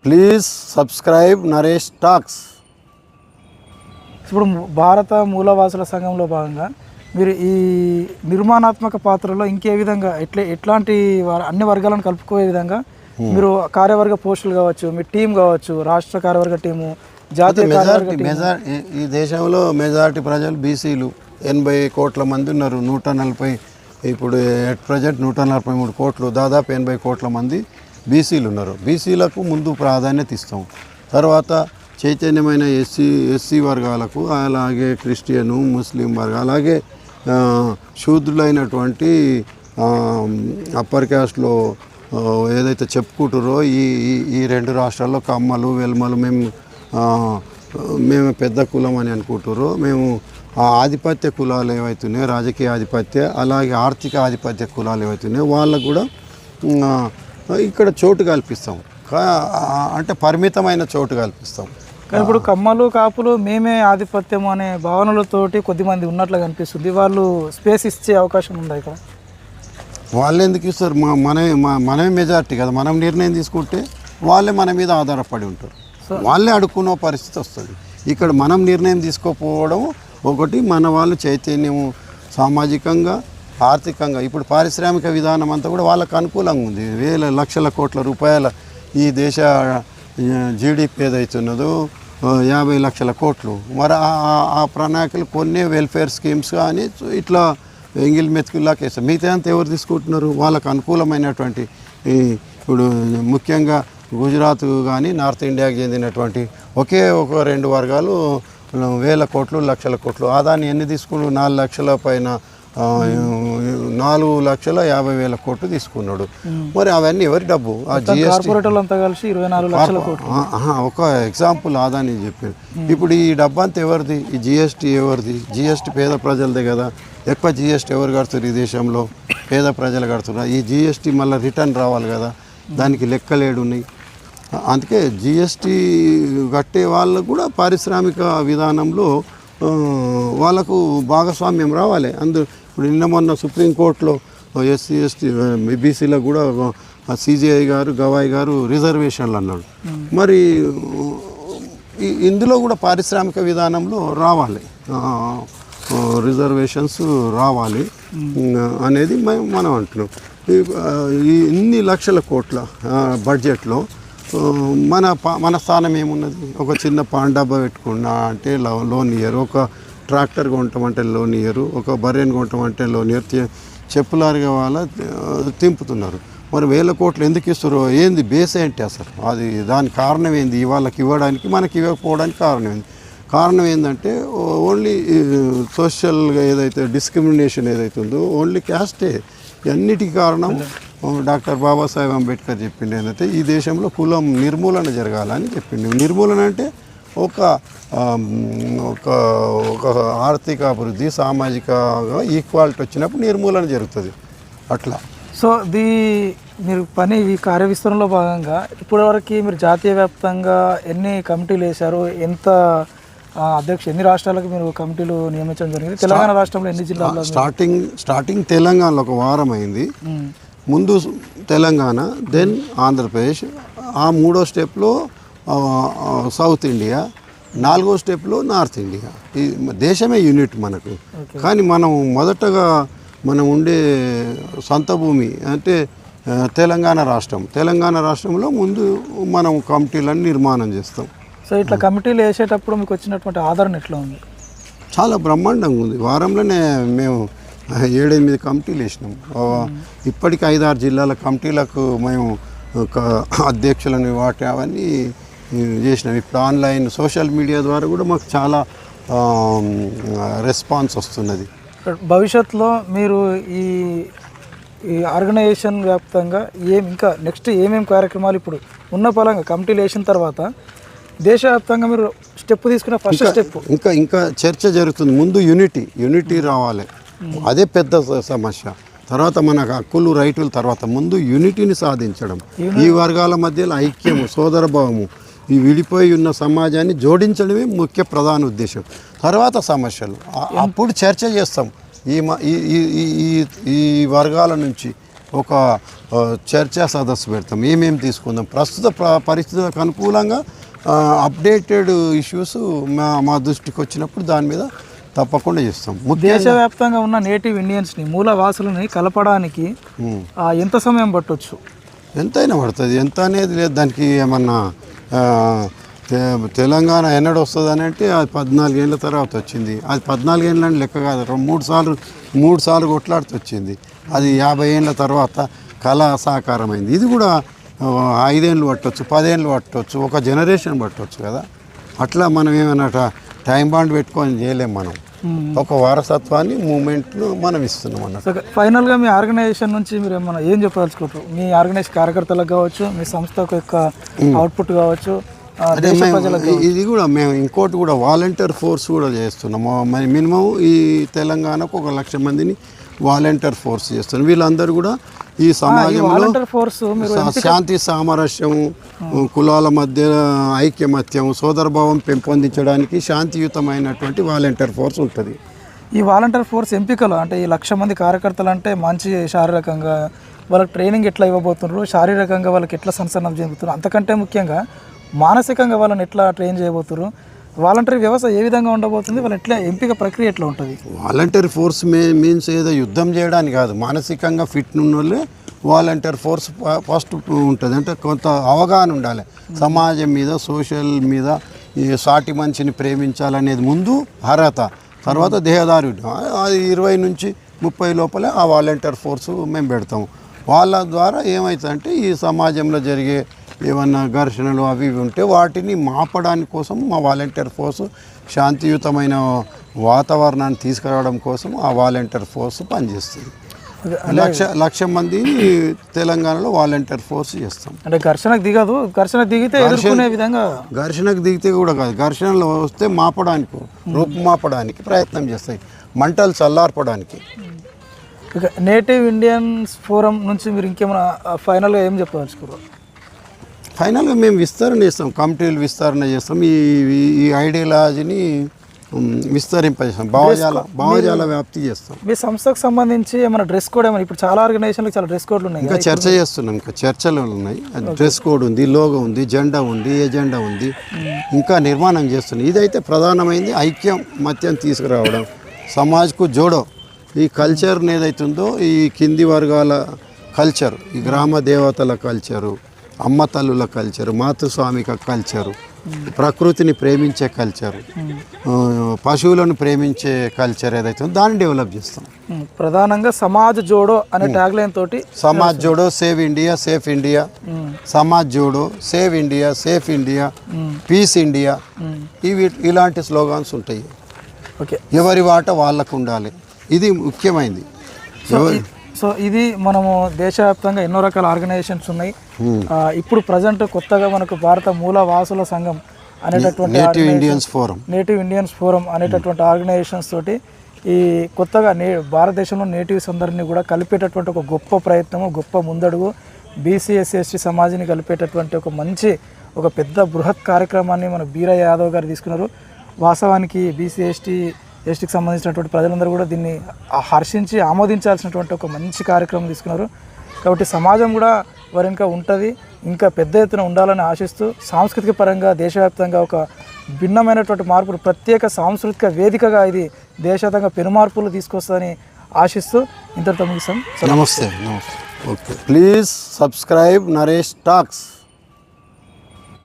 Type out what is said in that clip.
Please subscribe Naresh talks. ఇప్పుడు భారత మూలవాసుల సంఘంలో భాగంగా మీరు ఈ నిర్మాణాత్మక పాత్రలో ఇంకే విధంగా ఎట్లాంటి అన్ని వర్గాలను కలుపుకునే విధంగా మీరు కార్యవర్గ పోస్టులు కావచ్చు, మీ టీం కావచ్చు, రాష్ట్ర కార్యవర్గ టీము, జాతీయ కార్యవర్గ టీము. ఈ దేశంలో మెజారిటీ ప్రజలు బీసీలు 80 కోట్ల మంది ఉన్నారు. 140 ఇప్పుడు ఎట్ ప్రజెంట్ 143 కోట్లు, దాదాపు 80 కోట్ల మంది బీసీలు ఉన్నారు. బీసీలకు ముందు ప్రాధాన్యత ఇస్తాం. తర్వాత చైతన్యమైన ఎస్సీ వర్గాలకు, అలాగే క్రిస్టియను, ముస్లిం వర్గాలు, అలాగే శూద్రులైనటువంటి అప్పర్ క్యాస్ట్లో ఏదైతే చెప్పుకుంటారో ఈ రెండు రాష్ట్రాల్లో కమ్మలు, వెల్మలు మేము పెద్ద కులం అని అనుకుంటారో, మేము ఆధిపత్య కులాలు ఏవైతున్నాయో, రాజకీయ ఆధిపత్య, అలాగే ఆర్థిక ఆధిపత్య కులాలు ఏవైతున్నాయో వాళ్ళకు కూడా ఇక్కడ చోటు కల్పిస్తాం. అంటే పరిమితమైన చోటు కల్పిస్తాం. కానీ ఇప్పుడు కమ్మలు, కాపులు మేమే ఆధిపత్యం అనే భావనలతోటి కొద్దిమంది ఉన్నట్లు కనిపిస్తుంది. వాళ్ళు స్పేస్ ఇచ్చే అవకాశం ఉందా ఇక్కడ? వాళ్ళు ఎందుకు ఇస్తారు? మనమే మెజారిటీ కదా. మనం నిర్ణయం తీసుకుంటే వాళ్ళే మన మీద ఆధారపడి ఉంటారు. వాళ్ళే అడుక్కునే పరిస్థితి వస్తుంది. ఇక్కడ మనం నిర్ణయం తీసుకోకపోవడం ఒకటి. మన వాళ్ళు చైతన్యము సామాజికంగా, ఆర్థికంగా, ఇప్పుడు పారిశ్రామిక విధానం అంతా కూడా వాళ్ళకు అనుకూలంగా ఉంది. వేల లక్షల కోట్ల రూపాయల ఈ దేశ జీడిపి ఏదైతున్నదో 50 లక్షల కోట్లు. మరి ఆ ప్రణాళికలు కొన్ని వెల్ఫేర్ స్కీమ్స్ కానీ ఇట్లా ఎంగిల్ మెతుకుల్లాకి వేస్తారు. మిగతా అంతా ఎవరు తీసుకుంటున్నారు? వాళ్ళకు అనుకూలమైనటువంటి ఇప్పుడు ముఖ్యంగా గుజరాత్ కానీ నార్త్ ఇండియాకి చెందినటువంటి ఒకే ఒక 2 వర్గాలు వేల కోట్లు, లక్షల కోట్లు. ఆదాన్ని ఎన్ని తీసుకున్నాడు? 4 లక్షల పైన 4,50,000 కోట్లు తీసుకున్నాడు. మరి అవన్నీ ఎవరి డబ్బు? ఆ జిఎస్టీ అంతా కలిసి 24 లక్షల కోట్లు. ఒక ఎగ్జాంపుల్ ఆదాని చెప్పారు. ఇప్పుడు ఈ డబ్బు అంతా ఎవరిది? ఈ జిఎస్టీ ఎవరిది? జిఎస్టీ పేద ప్రజలదే కదా. ఎక్కువ జిఎస్టీ ఎవరు కడుతున్నారు ఈ దేశంలో? పేద ప్రజలు కడుతున్నారు. ఈ జిఎస్టీ మళ్ళీ రిటర్న్ రావాలి కదా, దానికి లెక్కలేడు ఉన్నాయి. అందుకే జిఎస్టీ కట్టే వాళ్ళకు కూడా పారిశ్రామిక విధానంలో వాళ్ళకు భాగస్వామ్యం రావాలి. ఇప్పుడు నిన్న మొన్న సుప్రీంకోర్టులో ఎస్సీ ఎస్టీ బీసీలకు కూడా సిజేఐ గారు, గవాయ్ గారు రిజర్వేషన్లు అన్నాడు. మరి ఇందులో కూడా పారిశ్రామిక విధానంలో రావాలి, రిజర్వేషన్స్ రావాలి అనేది మనం అంటున్నాం. ఇన్ని లక్షల కోట్ల బడ్జెట్లో మన స్థానం ఏమున్నది? ఒక చిన్న పాన్ డబ్బా పెట్టుకున్నా అంటే లోన్ ఇయ్యరు, ఒక ట్రాక్టర్ కొంటామంటే లోన్ ఇయ్యరు, ఒక బర్రెను కొంటామంటే లోన్ ఇయ్యరు, చెప్పులారుగా వాళ్ళ తింపుతున్నారు. మరి 1000 కోట్లు ఎందుకు ఇస్తారు? ఏంది బేస్ ఏంటి అసలు? అది దాని కారణం ఏంది? వాళ్ళకి ఇవ్వడానికి, మనకి ఇవ్వకపోవడానికి కారణం ఏంటంటే ఓన్లీ సోషల్గా ఏదైతే డిస్క్రిమినేషన్ ఏదైతే ఉందో ఓన్లీ క్యాస్టే. అన్నిటికీ కారణం డాక్టర్ బాబాసాహెబ్ అంబేద్కర్ చెప్పింది ఏంటంటే ఈ దేశంలో కులం నిర్మూలన జరగాలని చెప్పింది. నిర్మూలన అంటే ఒక ఆర్థిక అభివృద్ధి, సామాజిక ఈక్వాలిటీ వచ్చినప్పుడు నిర్మూలన జరుగుతుంది. అట్లా. సో మీరు ఈ కార్య విస్తరణలో భాగంగా ఇప్పటివరకు మీరు జాతీయ వ్యాప్తంగా ఎన్ని కమిటీలు వేశారు? ఎంత ఎన్ని రాష్ట్రాలకు మీరు కమిటీలు నియమించడం జరిగింది? తెలంగాణ రాష్ట్రంలో ఎన్ని జిల్లాల్లో? స్టార్టింగ్ తెలంగాణలో ఒక వారం అయింది. ముందు తెలంగాణ, దెన్ ఆంధ్రప్రదేశ్, ఆ 3వ స్టెప్లో సౌత్ ఇండియా, 4వ స్టెప్లో నార్త్ ఇండియా. ఈ దేశమే యూనిట్ మనకు. కానీ మొదటగా మనం ఉండే సొంత భూమి అంటే తెలంగాణ రాష్ట్రంలో ముందు మనం కమిటీలను నిర్మాణం చేస్తాం. సో ఇట్లా కమిటీలు వేసేటప్పుడు మీకు వచ్చినటువంటి ఆదరణ ఎట్లా ఉంది? చాలా బ్రహ్మాండంగా ఉంది. వారంలోనే మేము 7-8 కమిటీలు వేసినాం. ఇప్పటికి 5-6 జిల్లాల కమిటీలకు మేము అధ్యక్షులని అవన్నీ చేసినాం. ఇప్పుడు ఆన్లైన్ సోషల్ మీడియా ద్వారా కూడా మాకు చాలా రెస్పాన్స్ వస్తున్నది. భవిష్యత్తులో మీరు ఈ ఆర్గనైజేషన్ వ్యాప్తంగా ఇంకా నెక్స్ట్ ఏమేమి కార్యక్రమాలు ఇప్పుడు ఉన్న పరంగా కమిటీలు వేసిన తర్వాత దేశవ్యాప్తంగా మీరు స్టెప్ తీసుకున్న ఫస్ట్ స్టెప్ ఇంకా చర్చ జరుగుతుంది. ముందు యూనిటీ రావాలి, అదే పెద్ద సమస్య. తర్వాత మన హక్కులు, రైతులు, తర్వాత ముందు యూనిటీని సాధించడం, ఈ వర్గాల మధ్యలో ఐక్యము, సోదరభావము, ఈ విడిపోయి ఉన్న సమాజాన్ని జోడించడమే ముఖ్య ప్రధాన ఉద్దేశం. తర్వాత సమస్యలు, అప్పుడు చర్చ చేస్తాం. ఈ వర్గాల నుంచి ఒక చర్చా సదస్సు పెడతాం. ఏమేమి తీసుకుందాం ప్రస్తుత పరిస్థితులకు అనుకూలంగా అప్డేటెడ్ ఇష్యూస్ మా దృష్టికి వచ్చినప్పుడు దాని మీద తప్పకుండా చేస్తాం. దేశవ్యాప్తంగా ఉన్న నేటివ్ ఇండియన్స్ని మూలవాసులని కలపడానికి ఎంత సమయం పట్టొచ్చు? ఎంతైనా పడుతుంది. ఎంత అనేది లేదు దానికి. ఏమన్నా తెలంగాణ ఎన్నడు వస్తుంది అని అంటే అది 14 ఏళ్ళ తర్వాత వచ్చింది. అది 14 ఏళ్ళ లెక్క కాదు, మూడు సార్లు కొట్లాడుతూ వచ్చింది. అది 50 ఏళ్ళ తర్వాత కళ సాకారమైంది. ఇది కూడా 5 ఏళ్ళు పట్టవచ్చు, 10 ఏళ్ళు పట్టవచ్చు, ఒక జనరేషన్ పట్టవచ్చు కదా. అట్లా మనం ఏమన్నా టైం బాండ్ పెట్టుకొని చేయలేం. మనం ఒక వారసత్వాన్ని మూమెంట్ను మనం ఇస్తున్నాం అన్నట్టు. ఫైనల్గా మీ ఆర్గనైజేషన్ నుంచి మీరు ఏమన్నా ఏం చెప్పదలుచుకుంటారు? మీ ఆర్గనైజేషన్ కార్యకర్తలకు కావచ్చు, మీ సంస్థకు యొక్క అవుట్పుట్ కావచ్చు, ఇది కూడా మేము ఇంకోటి కూడా వాలంటీర్ ఫోర్స్ కూడా చేస్తున్నాము. మినిమం ఈ తెలంగాణకు 1 లక్ష మందిని వాలంటీర్ ఫోర్స్ చేస్తున్నాం. వీళ్ళందరూ కూడా ఈ సమాజంలో శాంతి సామరస్యం, కులాల మధ్య ఐక్యమత్యం, సోదరభావం పెంపొందించడానికి శాంతియుతమైనటువంటి వాలంటీర్ ఫోర్స్ ఉంటుంది. ఈ వాలంటీర్ ఫోర్స్ ఎంపికలు అంటే ఈ 1 లక్ష మంది కార్యకర్తలు అంటే మంచి శారీరకంగా వాళ్ళకి ట్రైనింగ్ ఎట్లా ఇవ్వబోతున్నారు, శారీరకంగా వాళ్ళకి ఎట్లా సంసన్నం చెందుతున్నారు, అంతకంటే ముఖ్యంగా మానసికంగా వాళ్ళని ఎట్లా ట్రైన్ చేయబోతున్నారు, వాలంటరీ వ్యవస్థ ఏ విధంగా ఉండబోతుంది, వాళ్ళ ఎట్లా ఎంపిక ప్రక్రియ ఎట్లా ఉంటుంది? వాలంటీర్ ఫోర్స్ మీన్స్ ఏదో యుద్ధం చేయడానికి కాదు, మానసికంగా ఫిట్ ఉన్న వాళ్ళే వాలంటీర్ ఫోర్స్ ఫస్ట్ ఉంటుంది. అంటే కొంత అవగాహన ఉండాలి సమాజం మీద, సోషల్ మీద, ఈ సాటి మనిషిని ప్రేమించాలనేది ముందు అర్హత, తర్వాత దేహదారి. అది 20 నుంచి 30 లోపలే ఆ వాలంటీర్ ఫోర్సు మేము పెడతాము. వాళ్ళ ద్వారా ఏమవుతుందంటే ఈ సమాజంలో జరిగే ఏమన్నా ఘర్షణలు అవి ఇవి ఉంటే వాటిని మాపడానికి కోసం మా వాలంటీర్ ఫోర్సు శాంతియుతమైన వాతావరణాన్ని తీసుకురావడం కోసం ఆ వాలంటీర్ ఫోర్సు పనిచేస్తుంది. 1 లక్ష మంది తెలంగాణలో వాలంటీర్ ఫోర్స్ చేస్తాం. అంటే ఘర్షణకు దిగదు, ఘర్షణకు దిగితే ఎదుర్కొనే విధంగా, ఘర్షణకు దిగితే కూడా కాదు, ఘర్షణలు వస్తే మాపడానికి, రూపుమాపడానికి ప్రయత్నం చేస్తాయి, మంటలు చల్లార్పడానికి. నేటివ్ ఇండియన్స్ ఫోరం నుంచి మీరు ఇంకేమైనా ఫైనల్గా ఏం చెప్పదలుచుకోరు? ఫైనల్గా మేము విస్తరణ చేస్తాం, కమిటీలు విస్తరణ చేస్తాం, ఈ ఐడియాలజీని విస్తరింపజేస్తాం, భావజాల వ్యాప్తి చేస్తాం. మీ సంస్థకు సంబంధించి ఏమైనా డ్రెస్ కోడ్ ఏమైనా, ఇప్పుడు చాలా ఆర్గనైజేషన్లకు చాలా డ్రెస్ కోడ్లు ఉన్నాయి, ఇంకా చర్చ చేస్తున్నాం, ఇంకా చర్చలు ఉన్నాయి. డ్రెస్ కోడ్ ఉంది, లోగో ఉంది, జెండా ఉంది, ఎజెండా ఉంది, ఇంకా నిర్మాణం చేస్తున్నాం. ఇదైతే ప్రధానమైంది ఐక్యమత్యం తీసుకురావడం, సమాజ్కు జోడో, ఈ కల్చర్ని ఏదైతుందో ఈ కింది వర్గాల కల్చర్, ఈ గ్రామ దేవతల కల్చరు, అమ్మ తల్లుల కల్చరు, మాతృస్వామిక కల్చరు, ప్రకృతిని ప్రేమించే కల్చరు, పశువులను ప్రేమించే కల్చర్ ఏదైతే దాన్ని డెవలప్ చేస్తాం. ప్రధానంగా సమాజ్ జోడో అనే ట్యాగ్లైన్ తోటి, Samaj Jodo save India safe India, Samaj Jodo save India safe India, peace India, ఇలాంటి స్లోగాన్స్ ఉంటాయి. ఓకే, ఎవరి వాట వాళ్ళకు ఉండాలి, ఇది ముఖ్యమైనది. సో ఇది మనము దేశవ్యాప్తంగా ఎన్నో రకాల ఆర్గనైజేషన్స్ ఉన్నాయి. ఇప్పుడు ప్రజెంట్ కొత్తగా మనకు భారత మూలవాసుల సంఘం అనేటటువంటి నేటివ్ ఇండియన్స్ ఫోరం అనేటటువంటి ఆర్గనైజేషన్స్ తోటి ఈ కొత్తగా భారతదేశంలో నేటివ్స్ అందరినీ కూడా కలిపేటటువంటి ఒక గొప్ప ప్రయత్నము, గొప్ప ముందడుగు, బీసీ ఎస్సీ ఎస్టీ సమాజాన్ని కలిపేటటువంటి ఒక పెద్ద బృహత్ కార్యక్రమాన్ని మన బీరయ్య యాదవ్ గారు తీసుకున్నారు. వాస్తవానికి బీసీ ఎస్టీకి సంబంధించినటువంటి ప్రజలందరూ కూడా దీన్ని హర్షించి ఆమోదించాల్సినటువంటి ఒక మంచి కార్యక్రమం తీసుకున్నారు. కాబట్టి సమాజం కూడా వారి ఇంకా ఉంటుంది, ఇంకా పెద్ద ఎత్తున ఉండాలని ఆశిస్తూ సాంస్కృతిక పరంగా దేశవ్యాప్తంగా ఒక భిన్నమైనటువంటి మార్పులు, ప్రత్యేక సాంస్కృతిక వేదికగా ఇది దేశవ్యాప్తంగా పెనుమార్పులు తీసుకొస్తుందని ఆశిస్తూ ఇంతటితో ముగిస్తాం. నమస్తే. Okay, please subscribe Naresh talks.